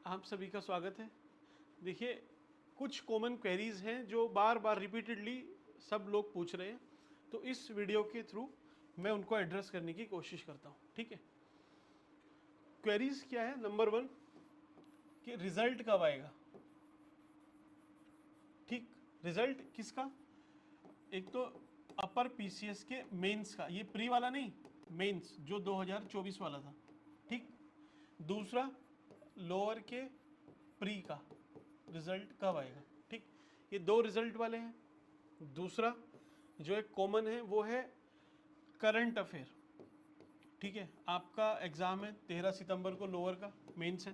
आप सभी का स्वागत है। देखिए, कुछ कॉमन क्वेरीज हैं जो बार बार रिपीटेडली सब लोग पूछ रहे हैं, तो इस वीडियो के थ्रू मैं उनको एड्रेस करने की कोशिश करता हूँ। ठीक है, क्वेरीज क्या है? नंबर वन, कि रिजल्ट कब आएगा। ठीक, रिजल्ट किसका? एक तो अपर पीसीएस के मेंस का, ये प्री वाला नहीं, मेंस जो 2024 वाला था। ठीक, दूसरा लोअर के प्री का रिजल्ट कब आएगा। ठीक, ये दो रिजल्ट वाले हैं। दूसरा जो एक कॉमन है वो है करंट अफेयर। ठीक है, आपका एग्जाम है 13 सितंबर को, लोअर का मेंस है,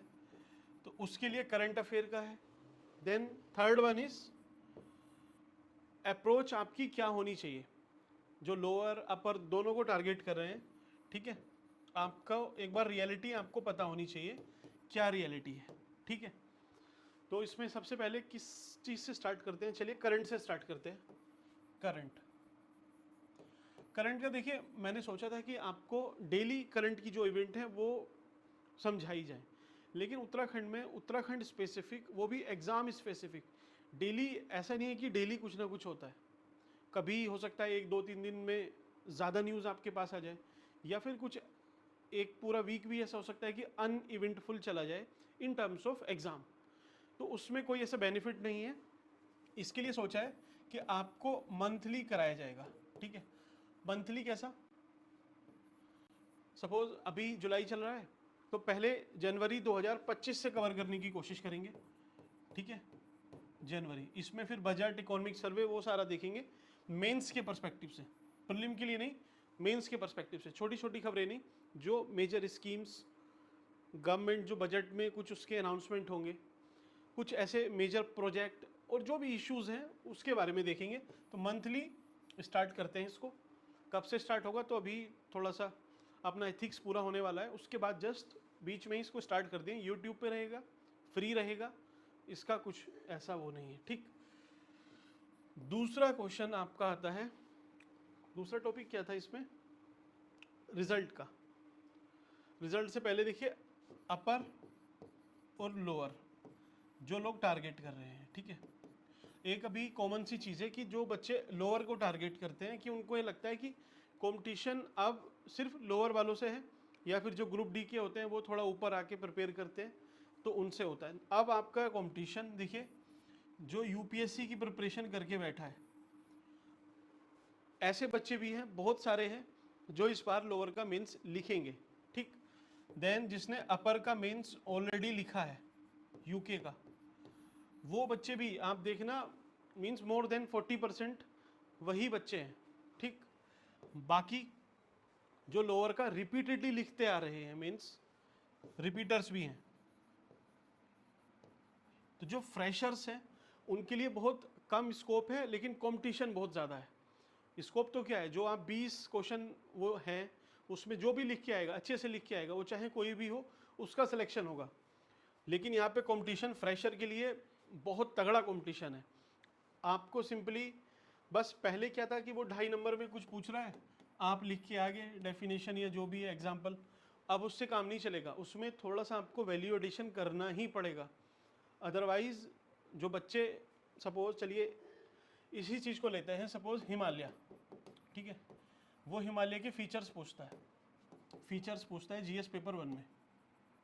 तो उसके लिए करंट अफेयर का है। Then third one is approach आपकी क्या होनी चाहिए, जो लोअर अपर दोनों को टारगेट कर रहे हैं। ठीक है, आपका एक बार रियलिटी आपको पता होनी चाहिए, क्या रियलिटी है। ठीक है, तो इसमें सबसे पहले किस चीज़ से स्टार्ट करते हैं? चलिए करंट से स्टार्ट करते हैं। करंट करंट का देखिए, मैंने सोचा था कि आपको डेली करंट की जो इवेंट है वो समझाई जाए, लेकिन उत्तराखंड में, उत्तराखंड स्पेसिफिक, वो भी एग्ज़ाम स्पेसिफिक, डेली ऐसा नहीं है कि डेली कुछ ना कुछ होता है। कभी हो सकता है एक दो तीन दिन में ज़्यादा न्यूज़ आपके पास आ जाए, या फिर कुछ एक पूरा वीक भी ऐसा हो सकता है कि अनइवेंटफुल चला जाए इन टर्म्स ऑफ एग्ज़ाम। तो उसमें कोई ऐसा बेनिफिट नहीं है। इसके लिए सोचा है कि आपको मंथली कराया जाएगा। ठीक है, मंथली कैसा? सपोज अभी जुलाई चल रहा है, तो पहले जनवरी 2025 से कवर करने की कोशिश करेंगे। ठीक है, जनवरी, इसमें फिर बजट, इकोनॉमिक सर्वे, वो सारा देखेंगे मेंस के पर्सपेक्टिव से, प्रीलिम के लिए नहीं, मेंस के पर्सपेक्टिव से। छोटी छोटी खबरें नहीं, जो मेजर स्कीम्स, गवर्नमेंट जो बजट में कुछ उसके अनाउंसमेंट होंगे, कुछ ऐसे मेजर प्रोजेक्ट और जो भी इश्यूज हैं उसके बारे में देखेंगे। तो मंथली स्टार्ट करते हैं इसको। कब से स्टार्ट होगा? तो अभी थोड़ा सा अपना एथिक्स पूरा होने वाला है, उसके बाद जस्ट बीच में ही इसको स्टार्ट कर दें। यूट्यूब पे रहेगा, फ्री रहेगा, इसका कुछ ऐसा वो नहीं है। ठीक, दूसरा क्वेश्चन आपका आता है, दूसरा टॉपिक क्या था इसमें? रिजल्ट का। रिजल्ट से पहले देखिए अपर और लोअर जो लोग टारगेट कर रहे हैं। ठीक है, एक अभी कॉमन सी चीज़ है कि जो बच्चे लोअर को टारगेट करते हैं, कि उनको ये लगता है कि कंपटीशन अब सिर्फ लोअर वालों से है, या फिर जो ग्रुप डी के होते हैं वो थोड़ा ऊपर आके प्रिपेयर करते हैं तो उनसे होता है। अब आपका कंपटीशन देखिए, जो यूपीएससी की प्रिपरेशन करके बैठा है, ऐसे बच्चे भी हैं, बहुत सारे हैं जो इस बार लोअर का मेंस लिखेंगे। ठीक, देन जिसने अपर का मेंस ऑलरेडी लिखा है यूके का, वो बच्चे भी आप देखना, मीन्स मोर देन 40% वही बच्चे हैं। ठीक, बाकी जो लोअर का रिपीटेडली लिखते आ रहे हैं, मीन्स रिपीटर्स भी हैं। तो जो फ्रेशर्स हैं उनके लिए बहुत कम स्कोप है, लेकिन कंपटीशन बहुत ज़्यादा है। स्कोप तो क्या है, जो आप 20 क्वेश्चन वो हैं उसमें जो भी लिख के आएगा, अच्छे से लिख के आएगा, वो चाहे कोई भी हो, उसका सिलेक्शन होगा। लेकिन यहाँ पे कंपटीशन फ्रेशर के लिए बहुत तगड़ा कंपटीशन है। आपको सिंपली बस, पहले क्या था कि वो 2.5 नंबर में कुछ पूछ रहा है, आप लिख के आगे डेफिनेशन या जो भी है एग्जाम्पल, अब उससे काम नहीं चलेगा, उसमें थोड़ा सा आपको वैल्यू एडिशन करना ही पड़ेगा। अदरवाइज जो बच्चे, सपोज चलिए इसी चीज़ को लेते हैं, सपोज हिमालय। ठीक है, वो हिमालय के फीचर्स पूछता है, फीचर्स पूछता है जीएस पेपर 1 में।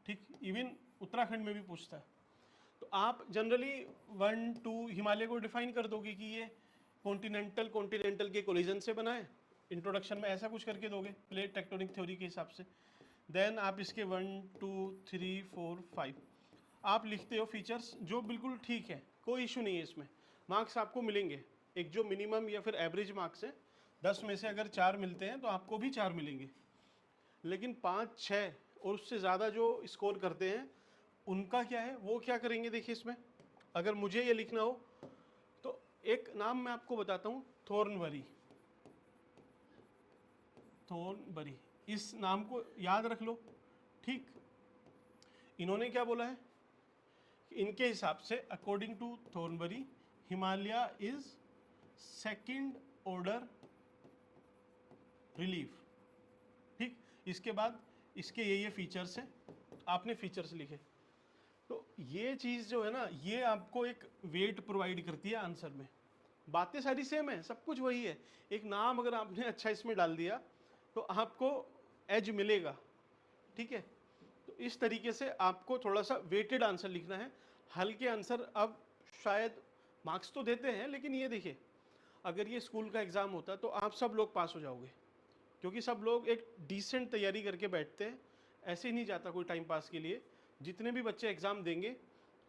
ठीक, इवन उत्तराखंड में भी पूछता है। तो आप जनरली 1 2 हिमालय को डिफाइन कर दोगे कि ये कॉन्टिनेंटल कॉन्टिनेंटल के कोलिजन से बना है, इंट्रोडक्शन में ऐसा कुछ करके दोगे प्लेट टेक्टोनिक थ्योरी के हिसाब से। देन आप इसके 1 2 3 4 5 आप लिखते हो फीचर्स, जो बिल्कुल ठीक है, कोई इशू नहीं है इसमें। मार्क्स आपको मिलेंगे, एक जो मिनिमम या फिर एवरेज मार्क्स है, 10 में से अगर 4 मिलते हैं तो आपको भी 4 मिलेंगे। लेकिन 5 6 और उससे ज़्यादा जो स्कोर करते हैं, उनका क्या है, वो क्या करेंगे? देखिए इसमें अगर मुझे ये लिखना हो तो एक नाम मैं आपको बताता हूँ, थॉर्नबरी। थॉर्नबरी, इस नाम को याद रख लो। ठीक, इन्होंने क्या बोला है कि इनके हिसाब से, according to Thornbury, Himalaya is second order relief. ठीक, इसके बाद इसके ये फीचर्स हैं, आपने फीचर्स लिखे। तो ये चीज़ जो है ना, ये आपको एक वेट प्रोवाइड करती है आंसर में। बातें सारी सेम है, सब कुछ वही है, एक नाम अगर आपने अच्छा इसमें डाल दिया तो आपको एज मिलेगा, ठीक है। तो इस तरीके से आपको थोड़ा सा वेटेड आंसर लिखना है। हल्के आंसर अब शायद मार्क्स तो देते हैं, लेकिन ये देखिए, अगर ये स्कूल का एग्ज़ाम होता तो आप सब लोग पास हो जाओगे, क्योंकि सब लोग एक डिसेंट तैयारी करके बैठते हैं, ऐसे ही नहीं जाता कोई टाइम पास के लिए। जितने भी बच्चे एग्ज़ाम देंगे,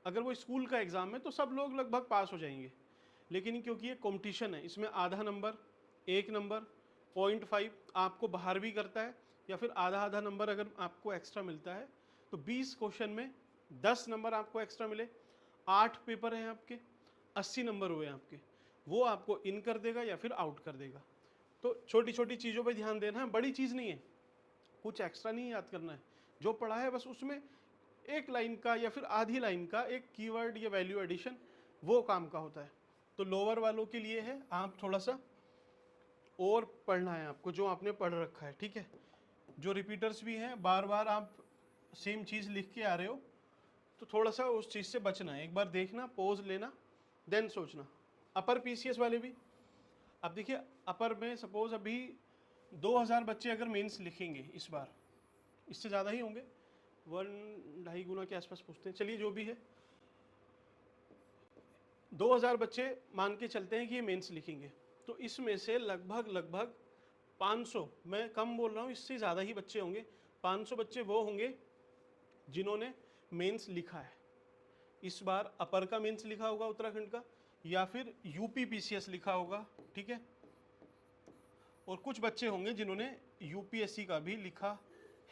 अगर वो स्कूल का एग्ज़ाम है तो सब लोग लगभग पास हो जाएंगे। लेकिन क्योंकि ये कंपटीशन है, इसमें आधा नंबर, 1 नंबर, 0.5 आपको बाहर भी करता है, या फिर आधा आधा नंबर अगर आपको एक्स्ट्रा मिलता है तो 20 क्वेश्चन में 10 नंबर आपको एक्स्ट्रा मिले, 8 पेपर हैं आपके, 80 नंबर हुए आपके, वो आपको इन कर देगा या फिर आउट कर देगा। तो छोटी छोटी चीज़ों पे ध्यान देना है, बड़ी चीज़ नहीं है, कुछ एक्स्ट्रा नहीं याद करना है, जो पढ़ा है बस उसमें एक लाइन का या फिर आधी लाइन का एक कीवर्ड या वैल्यू एडिशन वो काम का होता है। तो लोअर वालों के लिए है, आप थोड़ा सा और पढ़ना है आपको जो आपने पढ़ रखा है, ठीक है। जो रिपीटर्स भी हैं, बार बार आप सेम चीज़ लिख के आ रहे हो, तो थोड़ा सा उस चीज़ से बचना है, एक बार देखना, पोज लेना, देन सोचना। अपर पीसीएस वाले भी, अब देखिए अपर में सपोज अभी 2000 बच्चे अगर मेंस लिखेंगे इस बार, इससे ज़्यादा ही होंगे, 1-2.5 गुना के आसपास पूछते हैं, चलिए जो भी है, 2000 बच्चे मान के चलते हैं कि ये मेंस लिखेंगे, तो इसमें से लगभग लगभग 500, मैं कम बोल रहा हूँ, इससे ज़्यादा ही बच्चे होंगे, 500 बच्चे वो होंगे जिन्होंने मेंस लिखा है। इस बार अपर का मेंस लिखा होगा उत्तराखंड का, या फिर यूपी पीसीएस लिखा होगा, ठीक है। और कुछ बच्चे होंगे जिन्होंने यूपीएससी का भी लिखा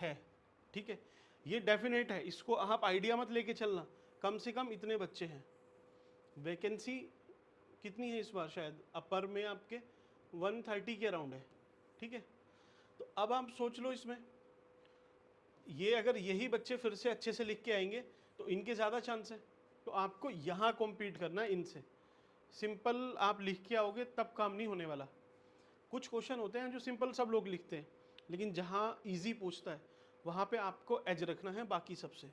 है, ठीक है। ये डेफिनेट है, इसको आप आइडिया मत लेके चलना, कम से कम इतने बच्चे हैं। वैकेंसी कितनी है इस बार, शायद अपर में आपके 130 के अराउंड है, ठीक है। तो अब आप सोच लो, इसमें ये अगर यही बच्चे फिर से अच्छे से लिख के आएंगे तो इनके ज़्यादा चांस है, तो आपको यहाँ कॉम्पीट करना है इनसे। सिंपल आप लिख के आओगे तब काम नहीं होने वाला। कुछ क्वेश्चन होते हैं जो सिंपल सब लोग लिखते हैं, लेकिन जहाँ इजी पूछता है वहाँ पे आपको एज रखना है बाकी सबसे,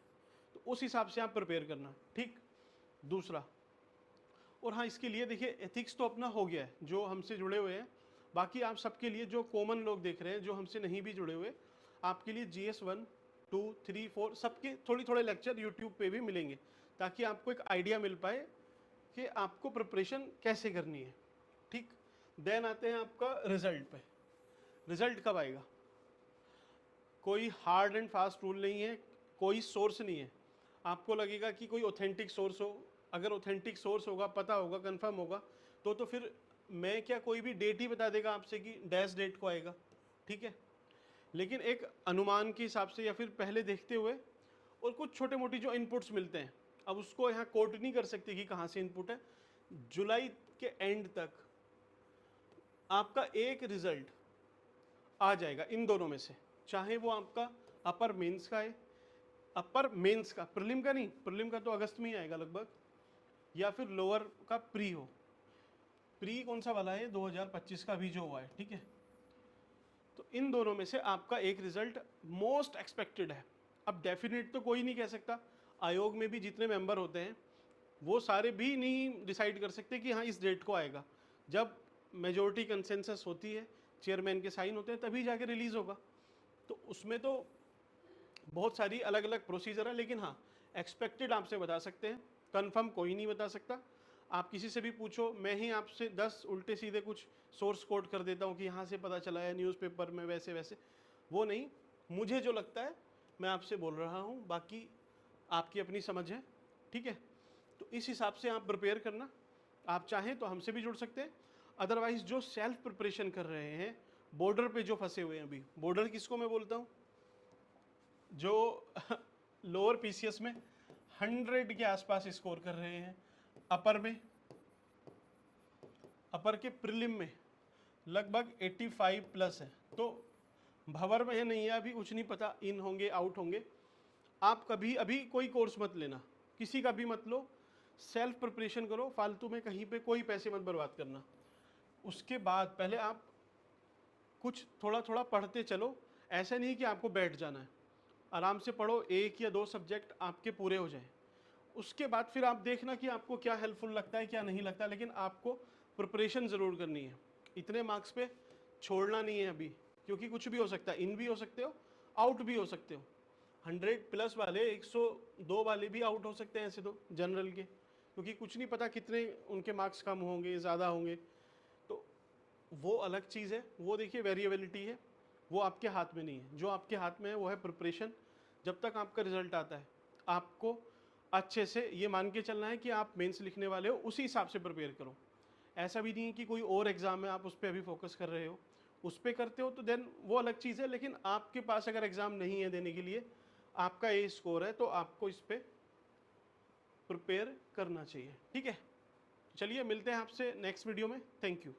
तो उस हिसाब से आप प्रिपेयर करना, ठीक। दूसरा, और हाँ, इसके लिए देखिए एथिक्स तो अपना हो गया है जो हमसे जुड़े हुए हैं, बाकी आप सबके लिए जो कॉमन लोग देख रहे हैं जो हमसे नहीं भी जुड़े हुए, आपके लिए GS 1, 2, 3, 4 सबके थोड़ी थोड़े लेक्चर यूट्यूब पे भी मिलेंगे, ताकि आपको एक आइडिया मिल पाए कि आपको प्रिपरेशन कैसे करनी है, ठीक। देन आते हैं आपका रिजल्ट पे। रिजल्ट कब आएगा, कोई हार्ड एंड फास्ट रूल नहीं है, कोई सोर्स नहीं है। आपको लगेगा कि कोई ऑथेंटिक सोर्स हो, अगर ऑथेंटिक सोर्स होगा, पता होगा, कंफर्म होगा, तो फिर मैं क्या, कोई भी डेट ही बता देगा आपसे कि डैश डेट को आएगा, ठीक है। लेकिन एक अनुमान के हिसाब से या फिर पहले देखते हुए, और कुछ छोटे मोटे जो इनपुट्स मिलते हैं, अब उसको यहाँ कोट नहीं कर सकते कि कहाँ से इनपुट है, जुलाई के एंड तक आपका एक रिजल्ट आ जाएगा इन दोनों में से, चाहे वो आपका अपर मेंस का है, अपर मेंस का, प्रीलिम का नहीं, प्रीलिम का तो अगस्त में ही आएगा लगभग, या फिर लोअर का प्री हो। प्री कौन सा वाला है, 2025 का भी जो हुआ है, ठीक है। तो इन दोनों में से आपका एक रिजल्ट मोस्ट एक्सपेक्टेड है। अब डेफिनेट तो कोई नहीं कह सकता, आयोग में भी जितने मेंबर होते हैं वो सारे भी नहीं डिसाइड कर सकते कि हाँ इस डेट को आएगा। जब मेजोरिटी कंसेंसस होती है, चेयरमैन के साइन होते हैं, तभी जाके रिलीज़ होगा। तो उसमें तो बहुत सारी अलग अलग प्रोसीजर है, लेकिन हाँ एक्सपेक्टेड आपसे बता सकते हैं, कंफर्म कोई नहीं बता सकता। आप किसी से भी पूछो, मैं ही आपसे 10 उल्टे सीधे कुछ सोर्स कोड कर देता हूँ कि यहाँ से पता चला है न्यूज़पेपर में, वैसे वैसे वो नहीं, मुझे जो लगता है मैं आपसे बोल रहा हूँ, बाकी आपकी अपनी समझ है, ठीक है। तो इस हिसाब से आप प्रिपेयर करना, आप चाहें तो हमसे भी जुड़ सकते हैं, अदरवाइज जो सेल्फ प्रिपरेशन कर रहे हैं, बॉर्डर पे जो फंसे हुए हैं अभी, बॉर्डर किसको मैं बोलता हूँ, जो लोअर पीसीएस में 100 के आसपास स्कोर कर रहे हैं, अपर में, अपर के प्रीलिम में लगभग 85 प्लस है, तो भंवर में नहीं है, अभी कुछ नहीं पता इन होंगे आउट होंगे। आप कभी अभी कोई कोर्स मत लेना, किसी का भी मत लो, सेल्फ प्रिपरेशन करो, फालतू में कहीं पे कोई पैसे मत बर्बाद करना। उसके बाद पहले आप कुछ थोड़ा थोड़ा पढ़ते चलो, ऐसा नहीं कि आपको बैठ जाना है, आराम से पढ़ो, 1 या 2 सब्जेक्ट आपके पूरे हो जाएं, उसके बाद फिर आप देखना कि आपको क्या हेल्पफुल लगता है क्या नहीं लगता, लेकिन आपको प्रिपरेशन ज़रूर करनी है। इतने मार्क्स पे छोड़ना नहीं है अभी, क्योंकि कुछ भी हो सकता है, इन भी हो सकते हो, आउट भी हो सकते हो। 100+ वाले 102 वाले भी आउट हो सकते हैं ऐसे तो जनरल के, क्योंकि कुछ नहीं पता कितने उनके मार्क्स कम होंगे ज़्यादा होंगे। तो वो अलग चीज़ है, वो देखिए वेरिएबिलिटी है, वो आपके हाथ में नहीं है। जो आपके हाथ में है वो है प्रिपरेशन। जब तक आपका रिजल्ट आता है आपको अच्छे से ये मान के चलना है कि आप मेंस लिखने वाले हो, उसी हिसाब से प्रिपेयर करो। ऐसा भी नहीं है कि कोई और एग्ज़ाम है आप उस पर अभी फोकस कर रहे हो, उस पर करते हो तो देन वो अलग चीज़ है। लेकिन आपके पास अगर एग्ज़ाम नहीं है देने के लिए, आपका ए स्कोर है, तो आपको इस पर प्रिपेयर करना चाहिए। ठीक है, चलिए मिलते हैं आपसे नेक्स्ट वीडियो में। Thank you.